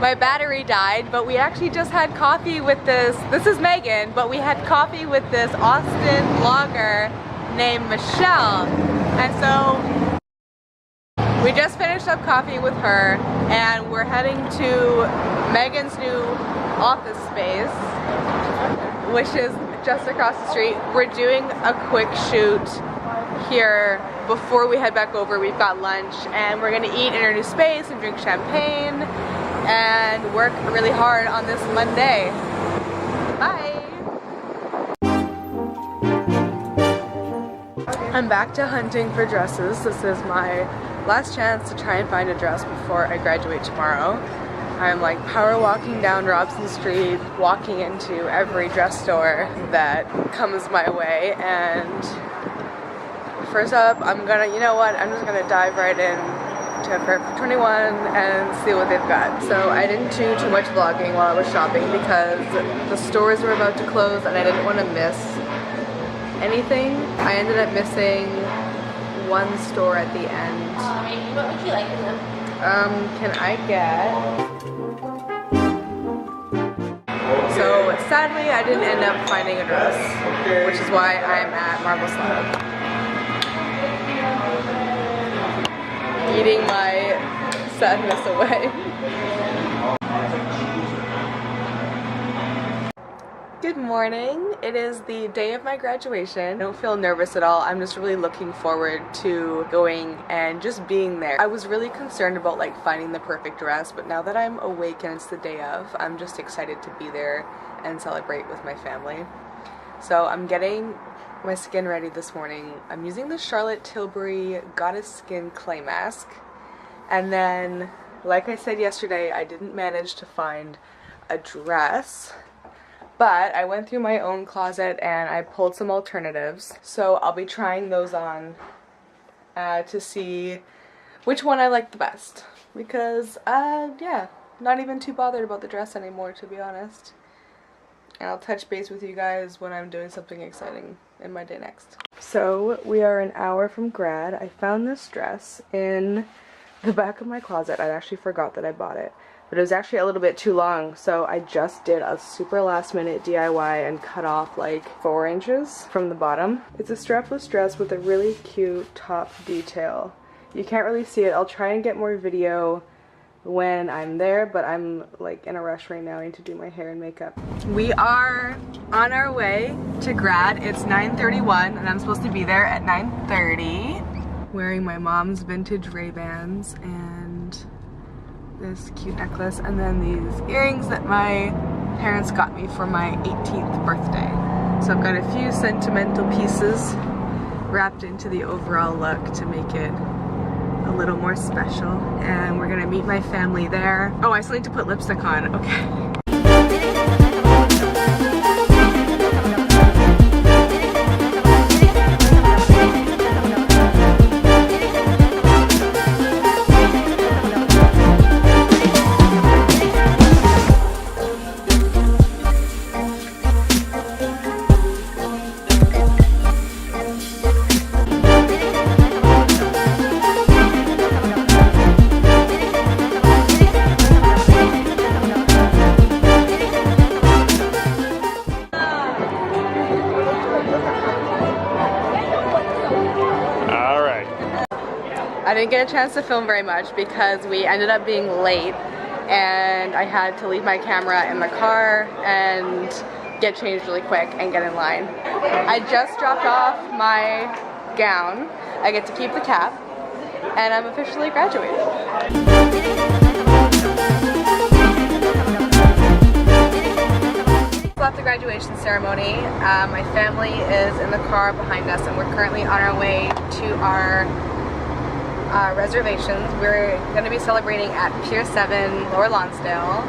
My battery died, but we actually just had coffee with this is Megan, but we had coffee with this Austin blogger named Michelle. And so we just finished up coffee with her and we're heading to Megan's new office space, which is just across the street. We're doing a quick shoot here before we head back over. We've got lunch and we're gonna eat in our new space and drink champagne and work really hard on this Monday. Bye! I'm back to hunting for dresses. This is my last chance to try and find a dress before I graduate tomorrow. I'm like power walking down Robson Street, walking into every dress store that comes my way, and first up, I'm gonna, you know what, I'm just gonna dive right in to Forever 21 and see what they've got. So I didn't do too much vlogging while I was shopping because the stores were about to close and I didn't want to miss anything. I ended up missing one store at the end. What would you like in them? Can I get... So sadly I didn't end up finding a dress, which is why I'm at Marble Slab. Eating my sadness away. Good morning. It is the day of my graduation. I don't feel nervous at all. I'm just really looking forward to going and just being there. I was really concerned about like finding the perfect dress, but now that I'm awake and it's the day of, I'm just excited to be there and celebrate with my family. So I'm getting my skin ready this morning. I'm using the Charlotte Tilbury Goddess Skin Clay Mask. And then, like I said yesterday, I didn't manage to find a dress. But I went through my own closet and I pulled some alternatives. So I'll be trying those on to see which one I like the best. Because, yeah, not even too bothered about the dress anymore, to be honest. And I'll touch base with you guys when I'm doing something exciting in my day next. So we are an hour from grad. I found this dress in the back of my closet. I actually forgot that I bought it. But it was actually a little bit too long, so I just did a super last minute DIY and cut off like 4 inches from the bottom. It's a strapless dress with a really cute top detail. You can't really see it. I'll try and get more video when I'm there, but I'm like in a rush right now. I need to do my hair and makeup. We are on our way to grad. It's 9:31 and I'm supposed to be there at 9:30. Wearing my mom's vintage Ray-Bans and this cute necklace, and then these earrings that my parents got me for my 18th birthday. So I've got a few sentimental pieces wrapped into the overall look to make it a little more special. And we're gonna meet my family there. Oh, I still need to put lipstick on. Okay. I didn't get a chance to film very much because we ended up being late and I had to leave my camera in the car and get changed really quick and get in line. I just dropped off my gown. I get to keep the cap and I'm officially graduated. Left the graduation ceremony. My family is in the car behind us and we're currently on our way to our reservations. We're going to be celebrating at Pier 7, Lower Lonsdale.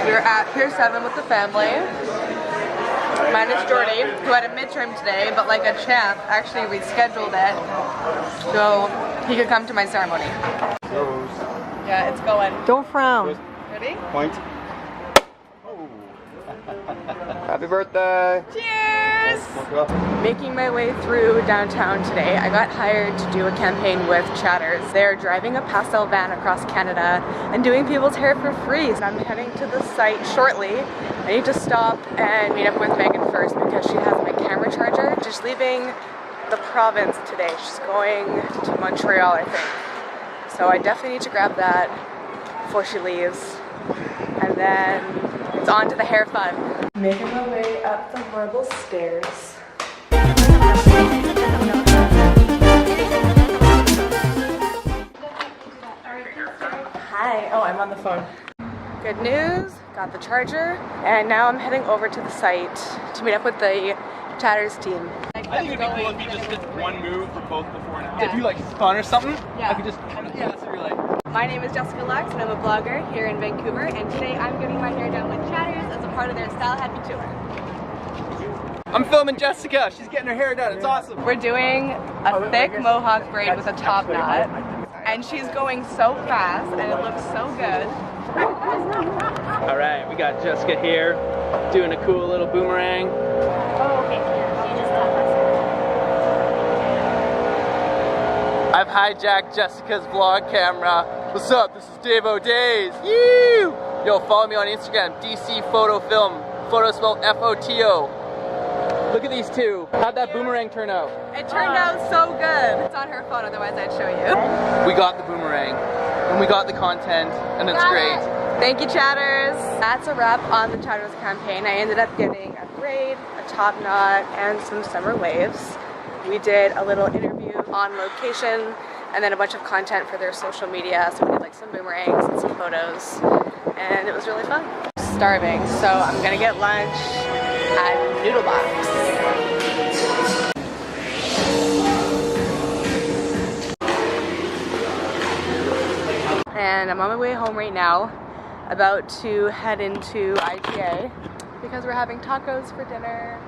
We're at Pier 7 with the family. Minus Jordy, who had a midterm today, but like a champ, actually rescheduled it so he could come to my ceremony. Yeah, it's going. Don't frown. Ready? Point. Oh. Happy birthday. Cheers! Chatters! Making my way through downtown today. I got hired to do a campaign with Chatters. They're driving a pastel van across Canada and doing people's hair for free. So I'm heading to the site shortly. I need to stop and meet up with Megan first because she has my camera charger. She's leaving the province today. She's going to Montreal, I think. So I definitely need to grab that before she leaves. And then it's on to the hair fun. Making my way up the marble stairs. Hi. Oh, I'm on the phone. Good news. Got the charger. And now I'm heading over to the site to meet up with the Chatters team. I think it'd be cool if you just did one move for both before and after. If you like spun or something, I could just kind of, that's what you're like. My name is Jessica Luxe and I'm a blogger here in Vancouver, and today I'm getting my hair done with Chatters as a part of their Style Happy tour. I'm filming Jessica, she's getting her hair done, it's awesome. We're doing a thick mohawk braid with a top knot, and she's going so fast and it looks so good. Alright, we got Jessica here doing a cool little boomerang. Oh, okay. Yeah, you just taught us. I've hijacked Jessica's vlog camera. What's up? This is Dave O'Days. Yee! Yo, follow me on Instagram, DC Photo Film. Photo spelled F-O-T-O. Look at these two. How'd that boomerang turn out? It turned out so good. It's on her phone, otherwise I'd show you. We got the boomerang, and we got the content, and it's great. Thank you, Chatters. That's a wrap on the Chatters campaign. I ended up getting a braid, a top knot, and some summer waves. We did a little interview on location, and then a bunch of content for their social media. So we did like some boomerangs and some photos, and it was really fun. Starving, so I'm gonna get lunch at Noodle Box. And I'm on my way home right now, about to head into IGA because we're having tacos for dinner.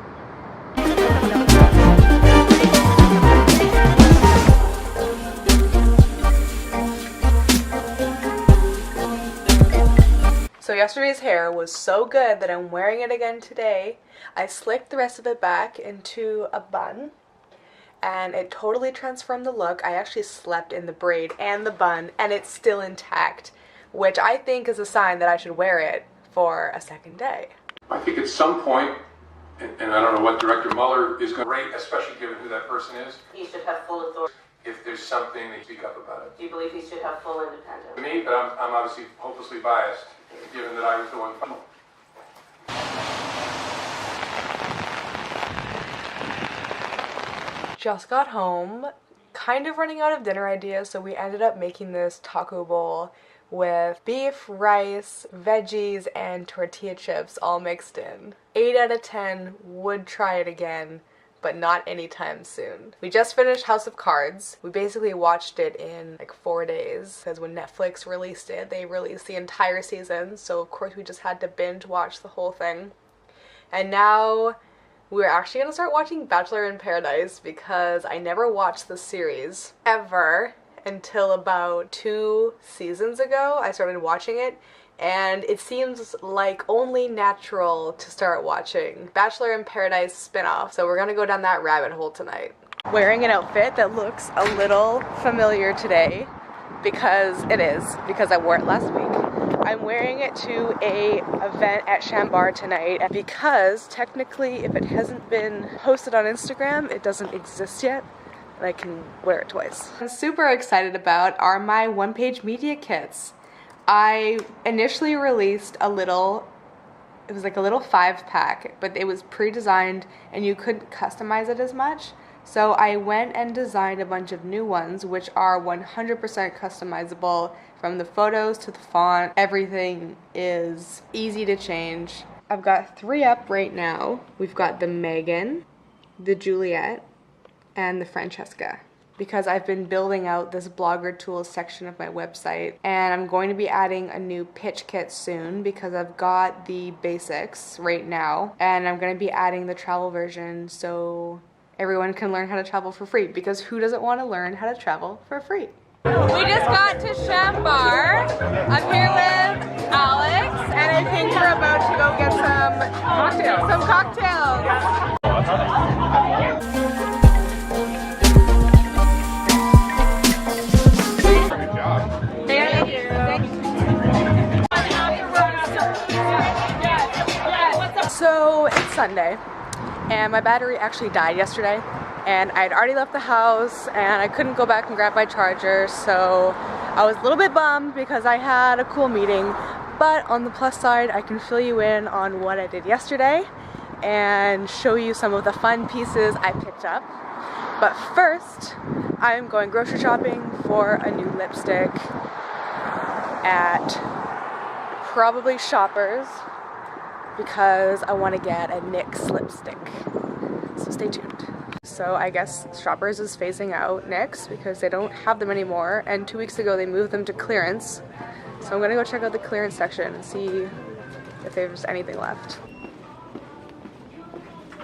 So yesterday's hair was so good that I'm wearing it again today. I slicked the rest of it back into a bun and it totally transformed the look. I actually slept in the braid and the bun and it's still intact, which I think is a sign that I should wear it for a second day. I think at some point, and I don't know what Director Mueller is going to rate, especially given who that person is. He should have full authority. If there's something, they speak up about it. Do you believe he should have full independence? To me, but I'm obviously hopelessly biased, given that I was the one. Just got home, kind of running out of dinner ideas, so we ended up making this taco bowl with beef, rice, veggies, and tortilla chips all mixed in. 8 out of 10 would try it again, but not anytime soon. We just finished House of Cards. We basically watched it in like 4 days because when Netflix released it, they released the entire season, so of course we just had to binge watch the whole thing. And now we're actually gonna start watching Bachelor in Paradise because I never watched the series ever until about 2 seasons ago. I started watching it and it seems like only natural to start watching Bachelor in Paradise spin-off, so we're gonna go down that rabbit hole tonight. Wearing an outfit that looks a little familiar today because I wore it last week. I'm wearing it to a event at Chambard tonight because technically if it hasn't been posted on Instagram, it doesn't exist yet. And I can wear it twice. What I'm super excited about are my one-page media kits. I initially released a little, it was like a little 5-pack, but it was pre-designed and you couldn't customize it as much. So I went and designed a bunch of new ones which are 100% customizable, from the photos to the font. Everything is easy to change. I've got 3 up right now. We've got the Megan, the Juliet, and the Francesca, because I've been building out this blogger tools section of my website, and I'm going to be adding a new pitch kit soon because I've got the basics right now, and I'm going to be adding the travel version so everyone can learn how to travel for free, because who doesn't want to learn how to travel for free? We just got to Chambard. I'm here with Alex, and I think we're about to go get some cocktails. So it's Sunday and my battery actually died yesterday, and I'd already left the house and I couldn't go back and grab my charger, so I was a little bit bummed because I had a cool meeting. But on the plus side, I can fill you in on what I did yesterday and show you some of the fun pieces I picked up. But first, I'm going grocery shopping for a new lipstick at probably Shoppers because I want to get a NYX lipstick. So stay tuned. So I guess Shoppers is phasing out NYX because they don't have them anymore, and 2 weeks ago they moved them to clearance. So I'm gonna go check out the clearance section and see if there's anything left.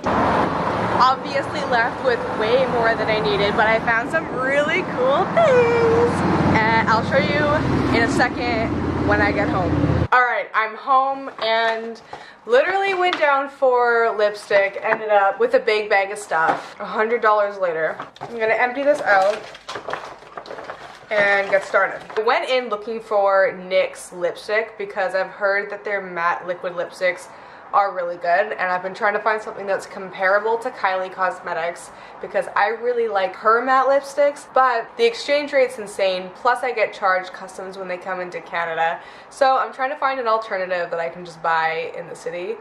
Obviously left with way more than I needed, but I found some really cool things, and I'll show you in a second when I get home. Alright, I'm home and literally went down for lipstick, ended up with a big bag of stuff. $100 later. I'm gonna empty this out and get started. I went in looking for NYX lipstick because I've heard that their matte liquid lipsticks are really good, and I've been trying to find something that's comparable to Kylie Cosmetics because I really like her matte lipsticks, but the exchange rate's insane, plus I get charged customs when they come into Canada. So I'm trying to find an alternative that I can just buy in the city,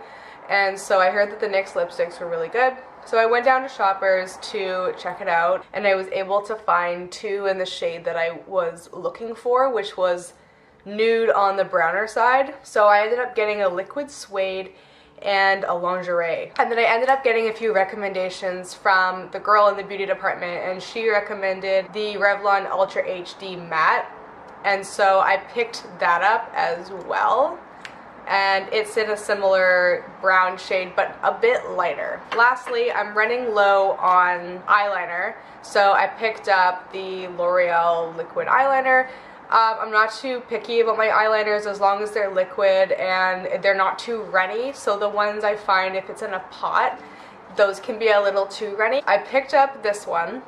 and so I heard that the NYX lipsticks were really good. So I went down to Shoppers to check it out, and I was able to find two in the shade that I was looking for, which was nude on the browner side. So I ended up getting a liquid suede and a lingerie. And then I ended up getting a few recommendations from the girl in the beauty department, and she recommended the Revlon Ultra HD Matte. And so I picked that up as well. And it's in a similar brown shade, but a bit lighter. Lastly, I'm running low on eyeliner, so I picked up the L'Oreal liquid eyeliner. I'm not too picky about my eyeliners as long as they're liquid and they're not too runny. So the ones I find if it's in a pot, those can be a little too runny. I picked up this one,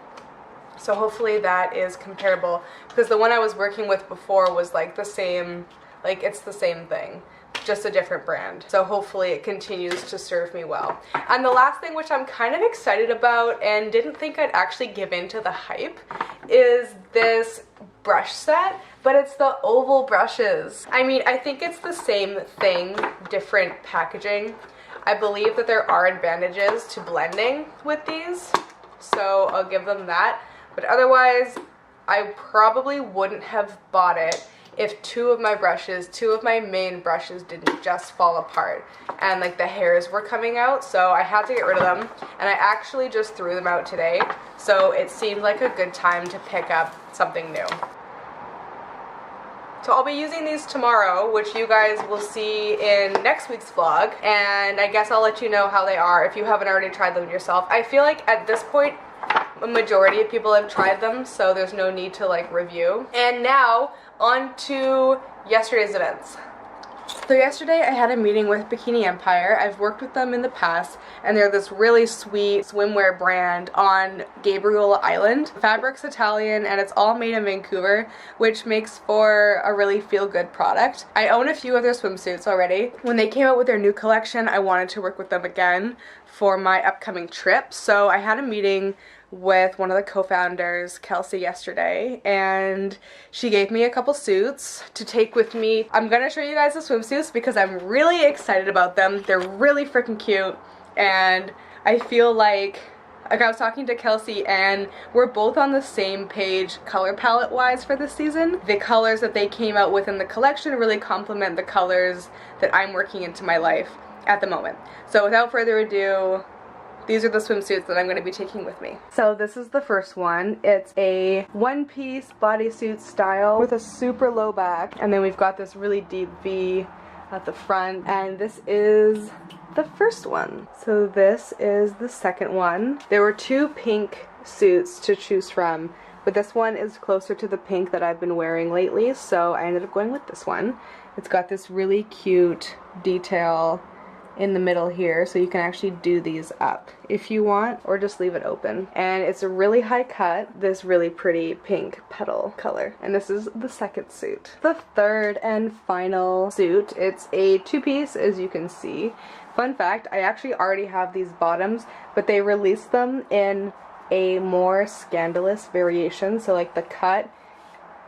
so hopefully that is comparable, because the one I was working with before was like the same, like it's the same thing, just a different brand. So hopefully it continues to serve me well. And the last thing, which I'm kind of excited about and didn't think I'd actually give in to the hype, is this brush set, but it's the oval brushes. I mean, I think it's the same thing, different packaging. I believe that there are advantages to blending with these, so I'll give them that. But otherwise, I probably wouldn't have bought it if two of my main brushes didn't just fall apart and like the hairs were coming out, so I had to get rid of them, and I actually just threw them out today, so it seemed like a good time to pick up something new. So I'll be using these tomorrow, which you guys will see in next week's vlog, and I guess I'll let you know how they are if you haven't already tried them yourself. I feel like at this point a majority of people have tried them, so there's no need to like review. And now on to yesterday's events. So yesterday I had a meeting with Bikini Empire. I've worked with them in the past, and they're this really sweet swimwear brand on Gabriel Island. The fabric's Italian and it's all made in Vancouver, which makes for a really feel-good product. I own a few of their swimsuits already. When they came out with their new collection, I wanted to work with them again for my upcoming trip. So I had a meeting with one of the co-founders, Kelsey, yesterday, and she gave me a couple suits to take with me. I'm gonna show you guys the swimsuits because I'm really excited about them. They're really freaking cute, and I feel like I was talking to Kelsey and we're both on the same page color palette wise for this season. The colors that they came out with in the collection really complement the colors that I'm working into my life at the moment. So without further ado, these are the swimsuits that I'm going to be taking with me. So this is the first one. It's a one-piece bodysuit style with a super low back, and then we've got this really deep V at the front, and this is the first one. So this is the second one. There were two pink suits to choose from, but this one is closer to the pink that I've been wearing lately, so I ended up going with this one. It's got this really cute detail in the middle here, so you can actually do these up if you want, or just leave it open. And it's a really high cut, this really pretty pink petal color. And this is the second suit. The third and final suit, it's a two-piece, as you can see. Fun fact, I actually already have these bottoms, but they released them in a more scandalous variation. So like the cut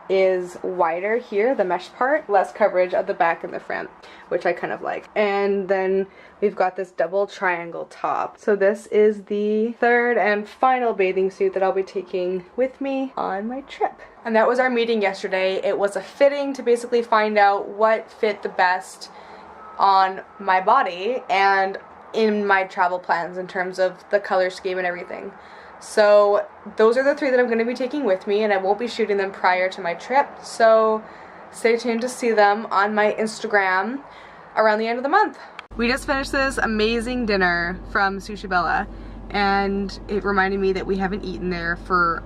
is wider here, the mesh part, less coverage at the back and the front, which I kind of like. And then we've got this double triangle top. So this is the third and final bathing suit that I'll be taking with me on my trip. And that was our meeting yesterday. It was a fitting to basically find out what fit the best on my body and in my travel plans in terms of the color scheme and everything. So those are the 3 that I'm going to be taking with me, and I won't be shooting them prior to my trip, so stay tuned to see them on my Instagram around the end of the month. We just finished this amazing dinner from Sushi Bella, and it reminded me that we haven't eaten there for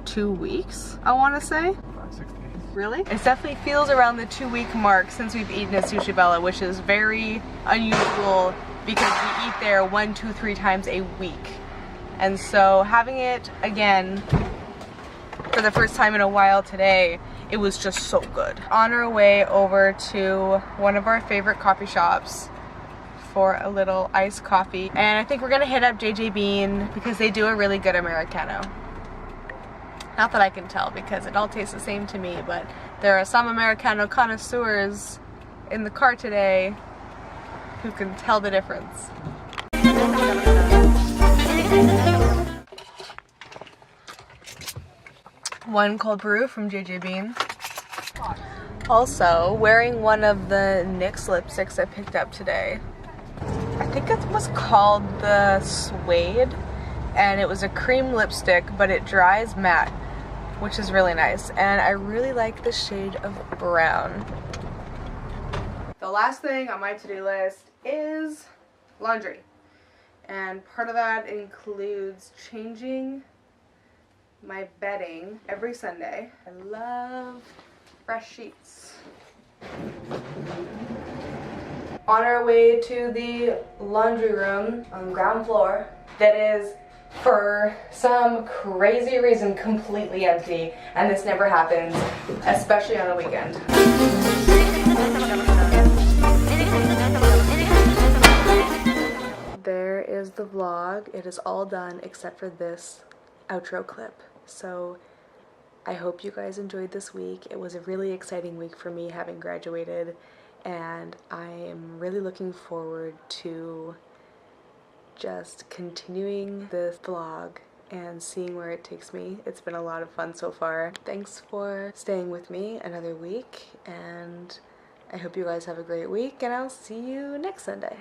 2 weeks, I want to say. 6 days. Really? It definitely feels around the 2-week mark since we've eaten at Sushi Bella, which is very unusual because we eat there 1, 2, 3 times a week. And so having it again for the first time in a while today, it was just so good. On our way over to one of our favorite coffee shops for a little iced coffee. And I think we're gonna hit up JJ Bean because they do a really good Americano. Not that I can tell because it all tastes the same to me, but there are some Americano connoisseurs in the car today who can tell the difference. One cold brew from JJ Bean. Also, wearing one of the NYX lipsticks I picked up today. I think it was called the Suede, and it was a cream lipstick, but it dries matte, which is really nice. And I really like the shade of brown. The last thing on my to-do list is laundry. And part of that includes changing my bedding every Sunday. I love fresh sheets. On our way to the laundry room on the ground floor that is, for some crazy reason, completely empty, and this never happens, especially on a weekend. There is the vlog. It is all done except for this outro clip. So I hope you guys enjoyed this week. It was a really exciting week for me having graduated, and I am really looking forward to just continuing this vlog and seeing where it takes me. It's been a lot of fun so far. Thanks for staying with me another week, and I hope you guys have a great week, and I'll see you next Sunday.